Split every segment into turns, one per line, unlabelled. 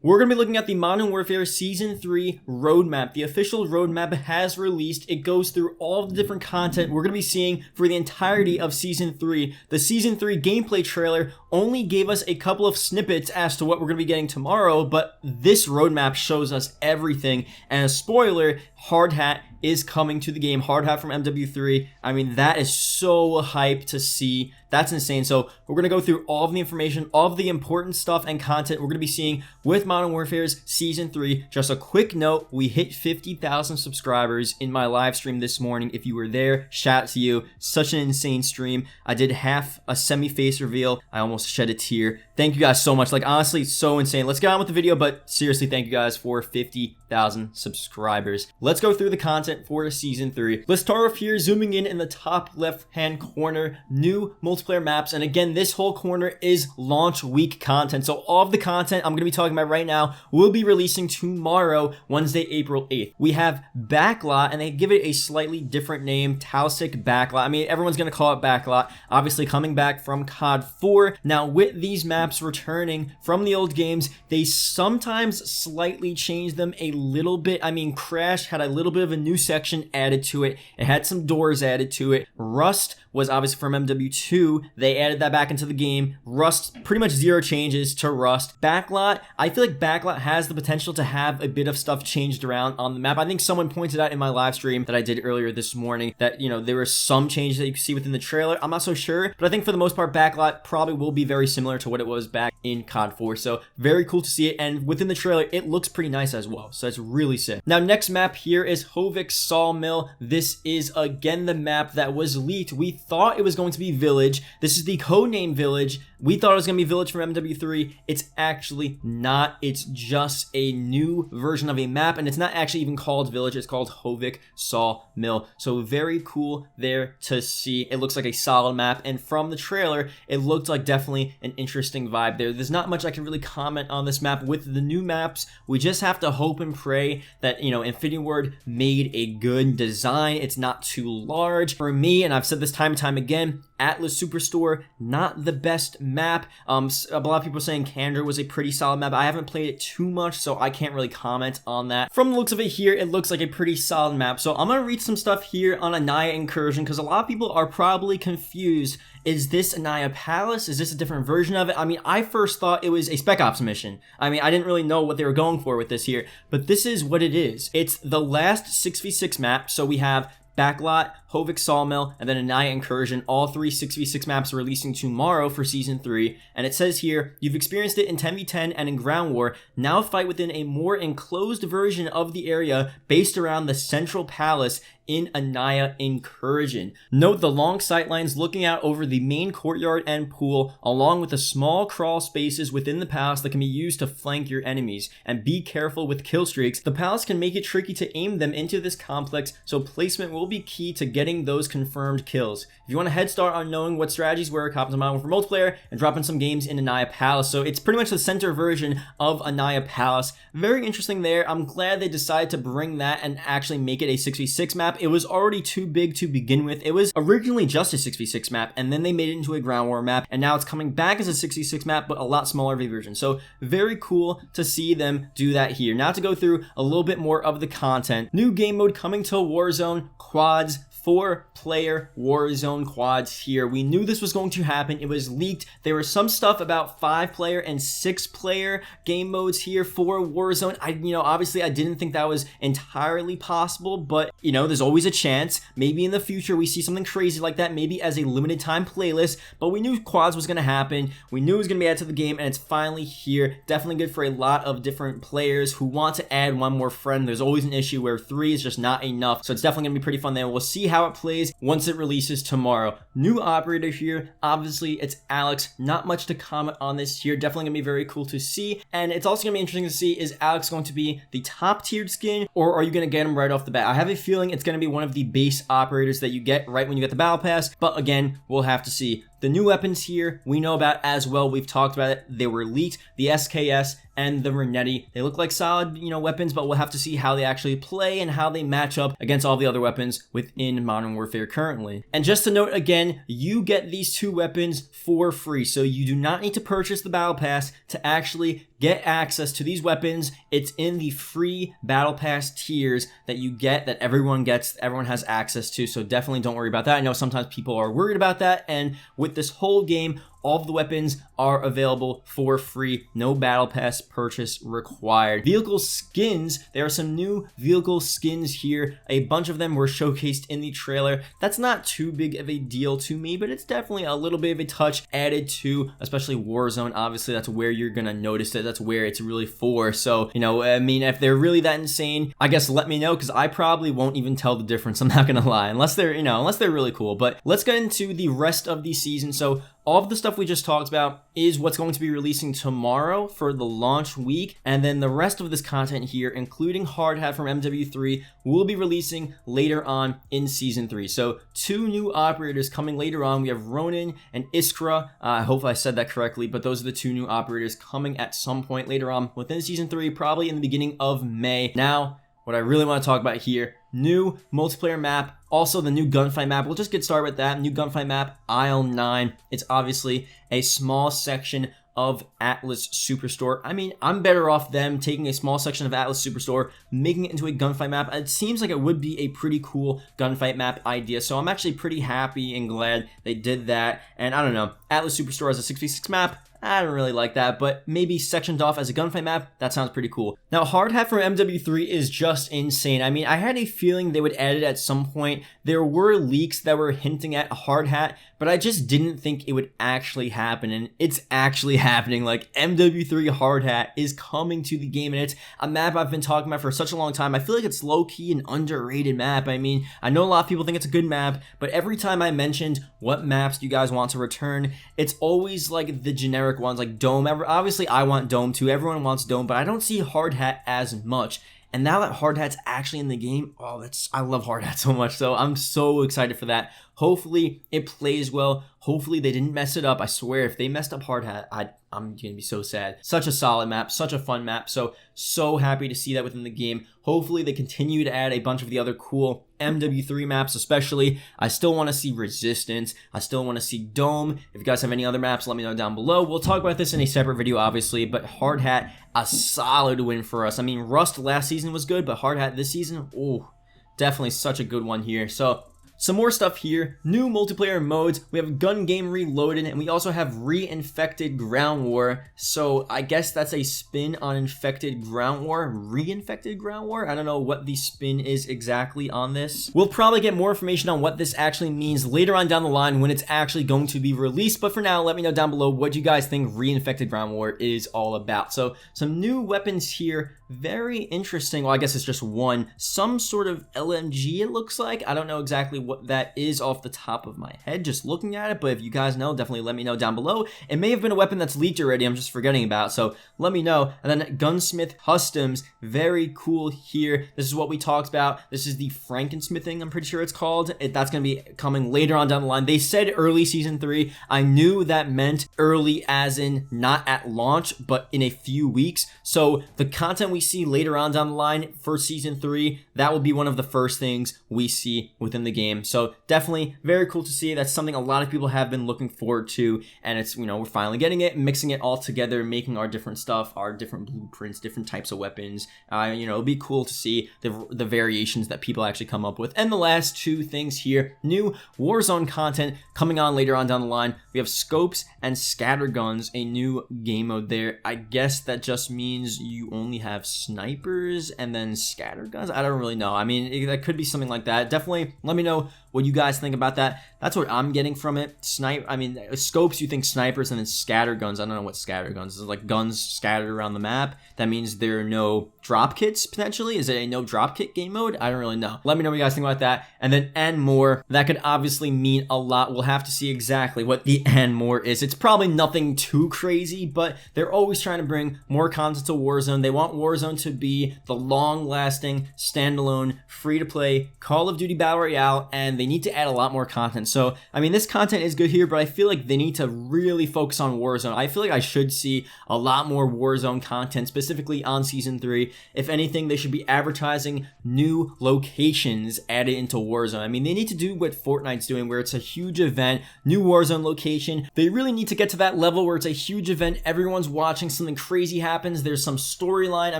We're going to be looking at the Modern Warfare Season 3 roadmap. The official roadmap has released. It goes through all of the different content we're going to be seeing for the entirety of Season 3. The Season 3 gameplay trailer only gave us a couple of snippets as to what we're going to be getting tomorrow, but this roadmap shows us everything. And a spoiler, HARDHAT is coming to the game. HARDHAT from MW3. I mean, that is so hype to see. That's insane. So we're going to go through all of the information, all of the important stuff and content we're going to be seeing with Modern Warfare's Season 3. Just a quick note, we hit 50,000 subscribers in my live stream this morning. If you were there, shout out to you. Such an insane stream. I did half a semi-face reveal. I almost shed a tear. Thank you guys so much. Like, honestly, it's so insane. Let's get on with the video, but seriously, thank you guys for 50,000 subscribers. Let's go through the content for Season 3. Let's start off here, zooming in the top left-hand corner, new multiplayer maps. And again, this whole corner is launch week content. So all of the content I'm going to be talking about right now will be releasing tomorrow, Wednesday, April 8th. We have Backlot, and they give it a slightly different name, Talsic Backlot. I mean, everyone's going to call it Backlot. Obviously, coming back from COD 4. Now, with these maps returning from the old games, they sometimes slightly change them a little bit. I mean, Crash had a little bit of a new section added to it. It had some doors added to it. Rust was obviously from MW2. They added that back into the game. Rust, pretty much zero changes to Rust. Backlot, I feel like Backlot has the potential to have a bit of stuff changed around on the map. I think someone pointed out in my live stream that I did earlier this morning that, you know, there were some changes that you can see within the trailer. I'm not so sure, but I think for the most part, Backlot probably will be very similar to what it was back in COD 4. So very cool to see it. And within the trailer, it looks pretty nice as well. So that's really sick. Now, next map here is Hovik Sawmill. This is again the map that was leaked. We thought it was going to be Village. This is the codename Village. We thought it was going to be Village from MW3. It's actually not. It's just a new version of a map, and it's not actually even called Village. It's called Hovik Sawmill. So very cool there to see. It looks like a solid map, and from the trailer, it looked like definitely an interesting vibe there. There's not much I can really comment on this map. With the new maps, we just have to hope and pray that, you know, Infinity Ward made a good design. It's not too large. For me, and I've said this time and time again, Atlas Superstore, not the best map. A lot of people are saying Candor was a pretty solid map. I haven't played it too much, so I can't really comment on that. From the looks of it here, it looks like a pretty solid map. So I'm going to read some stuff here on Anaya Incursion, because a lot of people are probably confused. Is this Anaya Palace? Is this a different version of it? I mean, I first thought it was a Spec Ops mission. I mean, I didn't really know what they were going for with this here, but this is what it is. It's the last 6v6 map, so we have Backlot, Hovik Sawmill, and then Anaya Incursion. All three 6v6 maps are releasing tomorrow for Season 3. And it says here, you've experienced it in 10v10 and in Ground War. Now fight within a more enclosed version of the area based around the central palace in Anaya Incursion. Note the long sightlines looking out over the main courtyard and pool, along with the small crawl spaces within the palace that can be used to flank your enemies. And be careful with kill streaks. The palace can make it tricky to aim them into this complex, so placement will be key to getting those confirmed kills. If you want a head start on knowing what strategies work, hop into Modern Warfare multiplayer and drop in some games in Anaya Palace. So it's pretty much the center version of Anaya Palace. Very interesting there. I'm glad they decided to bring that and actually make it a 6v6 map. It was already too big to begin with. It was originally just a 6v6 map, and then they made it into a Ground War map, and now it's coming back as a 6v6 map, but a lot smaller of a version. So very cool to see them do that here. Now to go through a little bit more of the content. New game mode coming to Warzone, quads, 4-player Warzone quads here. We knew this was going to happen. It was leaked. There was some stuff about 5-player and 6-player game modes here for Warzone. Obviously I didn't think that was entirely possible, but there's always a chance. Maybe in the future we see something crazy like that, maybe as a limited time playlist, but we knew quads was going to happen. We knew it was going to be added to the game, and it's finally here. Definitely good for a lot of different players who want to add one more friend. There's always an issue where 3 is just not enough, so it's definitely going to be pretty fun there. We'll see how it plays once it releases tomorrow. New operator here, obviously it's Alex. Not much to comment on this here. Definitely gonna be very cool to see, and it's also gonna be interesting to see, is Alex going to be the top tiered skin, or are you gonna get him right off the bat? I have a feeling it's gonna be one of the base operators that you get right when you get the battle pass, but again, we'll have to see. The new weapons here we know about as well. We've talked about it. They were leaked. The SKS and the Renetti. They look like solid, weapons, but we'll have to see how they actually play and how they match up against all the other weapons within Modern Warfare currently. And just to note again, you get these two weapons for free, so you do not need to purchase the battle pass to actually get access to these weapons. It's in the free battle pass tiers that you get, that everyone gets, everyone has access to, so definitely don't worry about that. I know sometimes people are worried about that, and with this whole game, all of the weapons are available for free, no battle pass purchase required. Vehicle skins, there are some new vehicle skins here. A bunch of them were showcased in the trailer. That's not too big of a deal to me, but it's definitely a little bit of a touch added to, especially Warzone. Obviously, that's where you're gonna notice it. That's where it's really for. So, you know, I mean, if they're really that insane, I guess let me know, because I probably won't even tell the difference. I'm not gonna lie, unless they're, you know, unless they're really cool. But let's get into the rest of the season. So all of the stuff we just talked about is what's going to be releasing tomorrow for the launch week, and then the rest of this content here, including Hard Hat from MW3, will be releasing later on in Season 3. So 2 new operators coming later on. We have Ronin and Iskra. I hope I said that correctly, but those are the 2 new operators coming at some point later on within Season 3, probably in the beginning of May. Now, what I really want to talk about here, new multiplayer map, also the new gunfight map. We'll just get started with that. New gunfight map, Aisle 9. It's obviously a small section of Atlas Superstore. I mean, I'm better off them taking a small section of Atlas Superstore, making it into a gunfight map. It seems like it would be a pretty cool gunfight map idea, so I'm actually pretty happy and glad they did that. And I don't know, Atlas Superstore as a 6v6 map, I don't really like that, but maybe sectioned off as a gunfight map, that sounds pretty cool. Now, Hard Hat from MW3 is just insane. I mean, I had a feeling they would add it at some point. There were leaks that were hinting at Hard Hat, but I just didn't think it would actually happen, and it's actually happening. Like, MW3 Hard Hat is coming to the game, and it's a map I've been talking about for such a long time. I feel like it's low-key an underrated map. I mean, I know a lot of people think it's a good map, but every time I mentioned what maps do you guys want to return, it's always like the generic ones, like Dome. Obviously, I want Dome too. Everyone wants Dome, but I don't see Hard Hat as much. And now that Hard Hat's actually in the game, I love Hard Hat so much. So I'm so excited for that. Hopefully it plays well. Hopefully they didn't mess it up. I swear, if they messed up Hard Hat, I'm gonna be so sad. Such a solid map, such a fun map. So happy to see that within the game. Hopefully they continue to add a bunch of the other cool MW3 maps, especially. I still want to see Resistance. I still want to see Dome. If you guys have any other maps, let me know down below. We'll talk about this in a separate video, obviously, but Hard Hat, a solid win for us. I mean, Rust last season was good, but Hard Hat this season, oh, definitely such a good one here. So some more stuff here, new multiplayer modes. We have Gun Game Reloaded, and we also have Reinfected Ground War. So I guess that's a spin on Infected Ground War. Reinfected Ground War? I don't know what the spin is exactly on this. We'll probably get more information on what this actually means later on down the line when it's actually going to be released. But for now, let me know down below what you guys think Reinfected Ground War is all about. So some new weapons here. Very interesting. Well, I guess it's just one. Some sort of LMG, it looks like. I don't know exactly what that is off the top of my head just looking at it, but if you guys know, definitely let me know down below. It may have been a weapon that's leaked already, I'm just forgetting about, so let me know. And then Gunsmith Customs, very cool here. This is what we talked about. This is the Frankensmithing, I'm pretty sure it's called. That's going to be coming later on down the line. They said early Season 3. I knew that meant early as in not at launch, but in a few weeks. So the content we see later on down the line for Season 3, that will be one of the first things we see within the game. So definitely very cool to see. That's something a lot of people have been looking forward to, and it's, you know, we're finally getting it, mixing it all together, making our different stuff, our different blueprints, different types of weapons. You know, it'll be cool to see the variations that people actually come up with. And the last 2 things here, new Warzone content coming on later on down the line. We have Scopes and Scatterguns, a new game mode there. I guess that just means you only have snipers and then scatterguns. I don't really know. I mean, that could be something like that. Definitely let me know what you guys think about that. That's what I'm getting from it. Scopes, you think snipers, and then scatterguns. I don't know what scatterguns is. Like guns scattered around the map. That means there are no drop kits potentially. Is it a no drop kit game mode? I don't really know. Let me know what you guys think about that. And then and more. That could obviously mean a lot. We'll have to see exactly what the and more is. It's probably nothing too crazy, but they're always trying to bring more content to Warzone. They want Warzone to be the long-lasting, standalone, free-to-play Call of Duty Battle Royale, and they need to add a lot more content. So, I mean, this content is good here, but I feel like they need to really focus on Warzone. I feel like I should see a lot more Warzone content, specifically on Season 3. If anything, they should be advertising new locations added into Warzone. I mean, they need to do what Fortnite's doing, where it's a huge event, new Warzone location. They really need to get to that level where it's a huge event, everyone's watching, something crazy happens, there's some storyline. I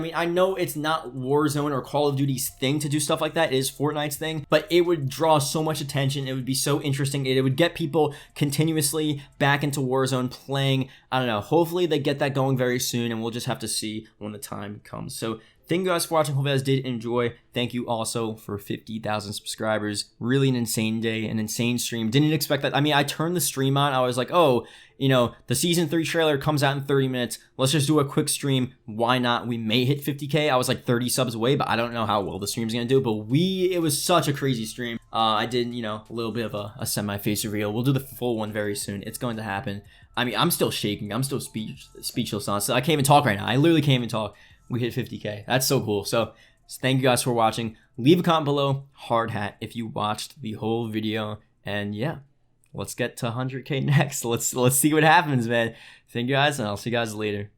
mean, I know it's not Warzone or Call of Duty's thing to do stuff like that, it is Fortnite's thing, but it would draw so much attention, it would be so interesting, it would get people continuously back into Warzone playing. I don't know, hopefully they get that going very soon, and we'll just have to see when the time comes. So thank you guys for watching. Hope you guys did enjoy. Thank you also for 50,000 subscribers. Really an insane day, an insane stream. Didn't expect that. I mean, I turned the stream on. I was like, oh, you know, the Season 3 trailer comes out in 30 minutes. Let's just do a quick stream. Why not? We may hit 50K. I was like 30 subs away, but I don't know how well the stream's going to do. But it was such a crazy stream. I did, you know, a little bit of a semi-face reveal. We'll do the full one very soon. It's going to happen. I mean, I'm still shaking. I'm still speechless on. So I can't even talk right now. I literally can't even talk. We hit 50K. That's so cool. So thank you guys for watching. Leave a comment below, hard hat, if you watched the whole video. And yeah, let's get to 100K next. Let's see what happens, man. Thank you guys, and I'll see you guys later.